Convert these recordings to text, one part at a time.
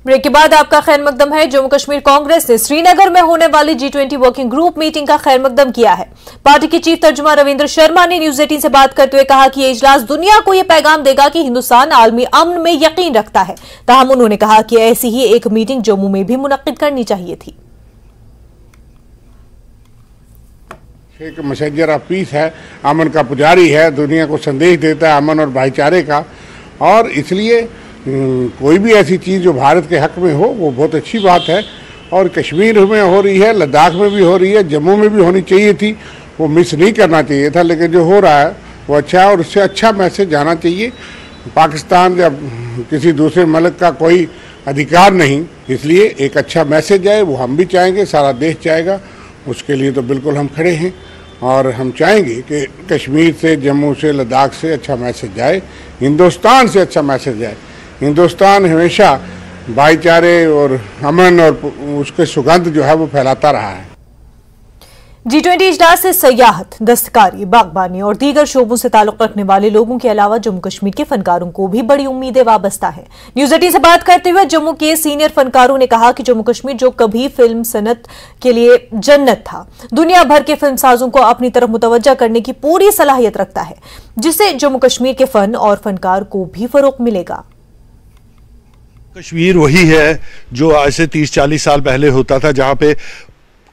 Break के बाद आपका खैर मकदम है। जम्मू कश्मीर कांग्रेस ने श्रीनगर में होने वाली G20 वर्किंग ग्रुप मीटिंग का खैर मकदम किया है। पार्टी के चीफ तर्जुमा रविंद्र शर्मा ने न्यूज 18 से बात करते हुए कहा कि यह इजलास दुनिया को यह पैगाम देगा कि हिंदुस्तान आलमी अमन में यकीन रखता है। ताहम उन्होंने कहा कि ऐसी ही एक मीटिंग जम्मू में भी मुनक्किद करनी चाहिए थी। एक मैसेंजर ऑफ पीस है, अमन का पुजारी है, दुनिया को संदेश देता है अमन और भाईचारे का। और इसलिए कोई भी ऐसी चीज़ जो भारत के हक में हो वो बहुत अच्छी बात है। और कश्मीर में हो रही है, लद्दाख में भी हो रही है, जम्मू में भी होनी चाहिए थी, वो मिस नहीं करना चाहिए था। लेकिन जो हो रहा है वो अच्छा है और उससे अच्छा मैसेज जाना चाहिए। पाकिस्तान या किसी दूसरे मुल्क का कोई अधिकार नहीं, इसलिए एक अच्छा मैसेज आए वो हम भी चाहेंगे, सारा देश चाहेगा। उसके लिए तो बिल्कुल हम खड़े हैं और हम चाहेंगे कि कश्मीर से, जम्मू से, लद्दाख से अच्छा मैसेज जाए, हिंदुस्तान से अच्छा मैसेज जाए। हिंदुस्तान हमेशा भाईचारे और अमन और उसके सुगंध जो है वो फैलाता रहा है। G20 इजलास से सयाहत, दस्तकारी, बागबानी और दीगर शोबों से ताल्लुक रखने वाले लोगों के अलावा जम्मू कश्मीर के फनकारों को भी बड़ी उम्मीदें वाबस्ता है। न्यूज 18 से बात करते हुए जम्मू के सीनियर फनकारों ने कहा कि जम्मू कश्मीर जो कभी फिल्म सनत के लिए जन्नत था, दुनिया भर के फिल्मसाजों को अपनी तरफ मुतवज्जा करने की पूरी सलाहियत रखता है, जिससे जम्मू कश्मीर के फन और फनकार को भी फरोग मिलेगा। कश्मीर वही है जो आज से 30-40 साल पहले होता था, जहां पे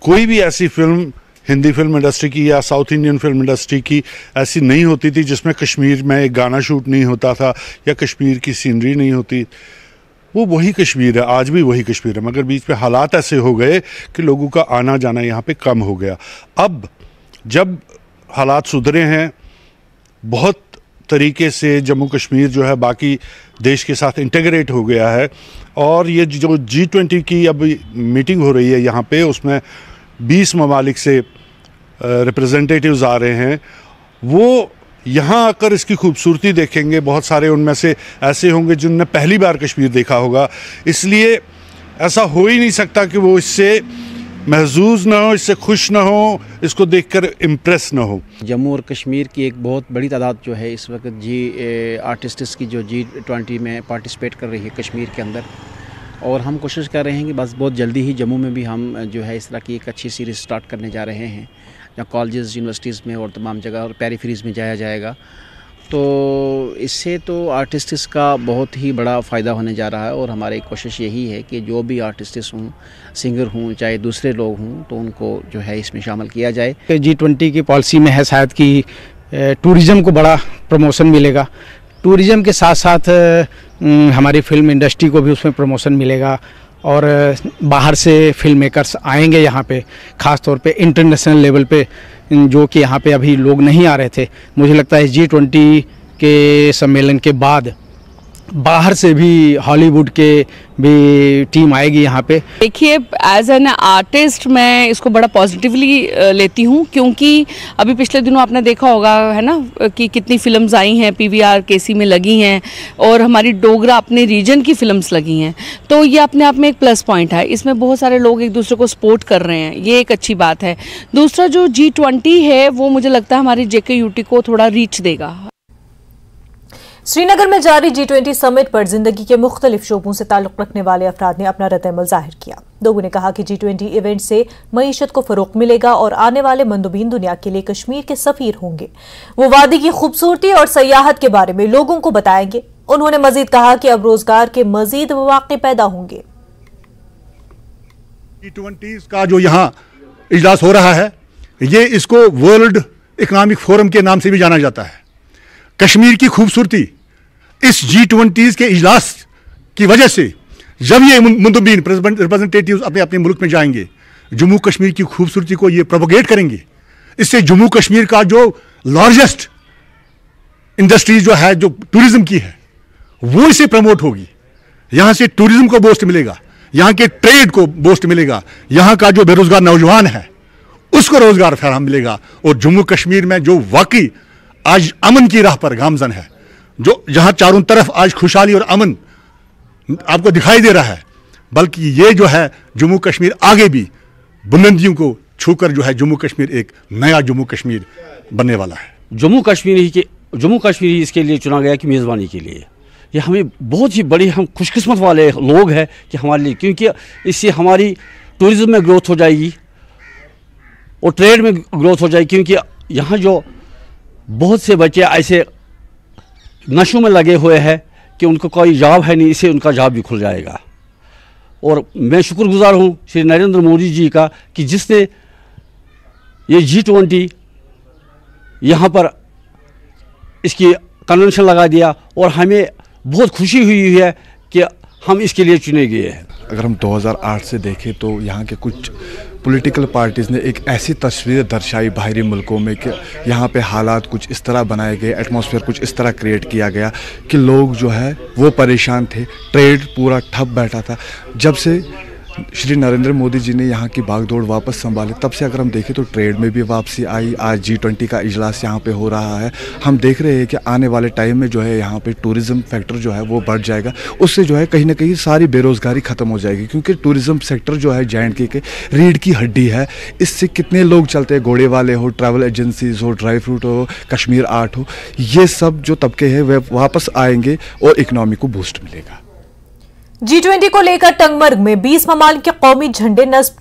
कोई भी ऐसी फिल्म, हिंदी फिल्म इंडस्ट्री की या साउथ इंडियन फिल्म इंडस्ट्री की ऐसी नहीं होती थी जिसमें कश्मीर में एक गाना शूट नहीं होता था या कश्मीर की सीनरी नहीं होती। वो वही कश्मीर है, आज भी वही कश्मीर है, मगर बीच में हालात ऐसे हो गए कि लोगों का आना जाना यहाँ पे कम हो गया। अब जब हालात सुधरे हैं, बहुत तरीके से जम्मू कश्मीर जो है बाकी देश के साथ इंटीग्रेट हो गया है। और ये जो G20 की अब मीटिंग हो रही है यहाँ पे, उसमें 20 ममालिक से रिप्रेजेंटेटिव्स आ रहे हैं। वो यहाँ आकर इसकी खूबसूरती देखेंगे। बहुत सारे उनमें से ऐसे होंगे जिनने पहली बार कश्मीर देखा होगा, इसलिए ऐसा हो ही नहीं सकता कि वो इससे महजूज ना हो, इससे खुश ना हो, इसको देखकर इम्प्रेस ना हो। जम्मू और कश्मीर की एक बहुत बड़ी तादाद जो है इस वक्त आर्टिस्ट्स की जो G20 में पार्टिसिपेट कर रही है कश्मीर के अंदर, और हम कोशिश कर रहे हैं कि बस बहुत जल्दी ही जम्मू में भी हम जो है इस तरह की एक अच्छी सीरीज़ स्टार्ट करने जा रहे हैं, जहाँ कॉलेजेस, यूनिवर्सिटीज़ में और तमाम जगह और पेरिफेरीज़ में जाया जाएगा। तो इससे तो आर्टिस्ट्स का बहुत ही बड़ा फ़ायदा होने जा रहा है। और हमारी कोशिश यही है कि जो भी आर्टिस्ट्स हों, सिंगर हों, चाहे दूसरे लोग हों, तो उनको जो है इसमें शामिल किया जाए। G20 की पॉलिसी में है शायद कि टूरिज़म को बड़ा प्रमोशन मिलेगा, टूरिज़म के साथ साथ हमारी फिल्म इंडस्ट्री को भी उसमें प्रमोशन मिलेगा। और बाहर से फिल्म मेकर्स आएंगे यहाँ पे, ख़ास तौर पे इंटरनेशनल लेवल पे, जो कि यहाँ पे अभी लोग नहीं आ रहे थे। मुझे लगता है G20 के सम्मेलन के बाद बाहर से भी हॉलीवुड के भी टीम आएगी यहाँ पे। देखिए, एज एन आर्टिस्ट मैं इसको बड़ा पॉजिटिवली लेती हूँ, क्योंकि अभी पिछले दिनों आपने देखा होगा है ना कि कितनी फिल्म्स आई हैं, PVR केसी में लगी हैं, और हमारी डोगरा अपने रीजन की फिल्म्स लगी हैं। तो ये अपने आप में एक प्लस पॉइंट है, इसमें बहुत सारे लोग एक दूसरे को सपोर्ट कर रहे हैं, ये एक अच्छी बात है। दूसरा जो G20 है वो मुझे लगता है हमारी JKUT को थोड़ा रीच देगा। श्रीनगर में जारी G20 समिट पर जिंदगी के मुख्तलिफ शोबों से ताल्लुक रखने वाले अफराद ने अपना रद्द-ए-अमल जाहिर किया। लोगों ने कहा कि G20 इवेंट से मईशत को फरोग मिलेगा और आने वाले मंदुबीन दुनिया के लिए कश्मीर के सफीर होंगे। वो वादी की खूबसूरती और सयाहत के बारे में लोगों को बताएंगे। उन्होंने मजीद कहा कि अब रोजगार के मजीद मौके पैदा होंगे। G20 का जो यहाँ इजलास हो रहा है, ये इसको वर्ल्ड इकोनॉमिक फोरम के नाम से भी जाना जाता है। कश्मीर की खूबसूरती इस G20 के इजलास की वजह से, जब ये मुंदुबीन रिप्रेजेंटेटिव्स अपने अपने मुल्क में जाएंगे, जम्मू कश्मीर की खूबसूरती को ये प्रोपोगेट करेंगे। इससे जम्मू कश्मीर का जो लार्जेस्ट इंडस्ट्री जो है, जो टूरिज्म की है, वो इसे प्रमोट होगी। यहाँ से टूरिज्म को बूस्ट मिलेगा, यहाँ के ट्रेड को बूस्ट मिलेगा, यहाँ का जो बेरोजगार नौजवान है उसको रोजगार फराहम मिलेगा। और जम्मू कश्मीर में जो वाकई आज अमन की राह पर गामजन है, जो जहां चारों तरफ आज खुशहाली और अमन आपको दिखाई दे रहा है, बल्कि ये जो है जम्मू कश्मीर आगे भी बुलंदियों को छूकर जो है जम्मू कश्मीर एक नया जम्मू कश्मीर बनने वाला है। जम्मू कश्मीर ही इसके लिए चुना गया कि मेज़बानी के लिए, ये हमें बहुत ही बड़ी, हम खुशकिस्मत वाले लोग हैं कि हमारे लिए, क्योंकि इससे हमारी टूरिज़्म में ग्रोथ हो जाएगी और ट्रेड में ग्रोथ हो जाएगी। क्योंकि यहाँ जो बहुत से बच्चे ऐसे नशों में लगे हुए हैं कि उनको कोई जॉब है नहीं, इससे उनका जॉब भी खुल जाएगा। और मैं शुक्रगुजार हूँ श्री नरेंद्र मोदी जी का कि जिसने ये G20 यहाँ पर इसकी कन्वेंशन लगा दिया और हमें बहुत खुशी हुई है कि हम इसके लिए चुने गए हैं। अगर हम 2008 से देखें तो यहाँ के कुछ पॉलिटिकल पार्टीज़ ने एक ऐसी तस्वीर दर्शाई बाहरी मुल्कों में कि यहाँ पे हालात कुछ इस तरह बनाए गए, एटमॉस्फेयर कुछ इस तरह क्रिएट किया गया कि लोग जो है वो परेशान थे, ट्रेड पूरा ठप बैठा था। जब से श्री नरेंद्र मोदी जी ने यहाँ की भागदौड़ वापस संभाली, तब से अगर हम देखें तो ट्रेड में भी वापसी आई। आज G20 का इजलास यहाँ पे हो रहा है। हम देख रहे हैं कि आने वाले टाइम में जो है यहाँ पे टूरिज़्म फैक्टर जो है वो बढ़ जाएगा। उससे जो है कहीं ना कहीं सारी बेरोज़गारी ख़त्म हो जाएगी, क्योंकि टूरिज़्म सेक्टर जो है J&K के रीढ़ की हड्डी है। इससे कितने लोग चलते हैं, घोड़े वाले हो, ट्रैवल एजेंसीज हो, ड्राई फ्रूट हो, कश्मीर आर्ट हो, ये सब जो तबके हैं वे वापस आएंगे और इकनॉमी को बूस्ट मिलेगा। G20 को लेकर टंगमर्ग में 20 ममालिक के कौमी झंडे नस्ब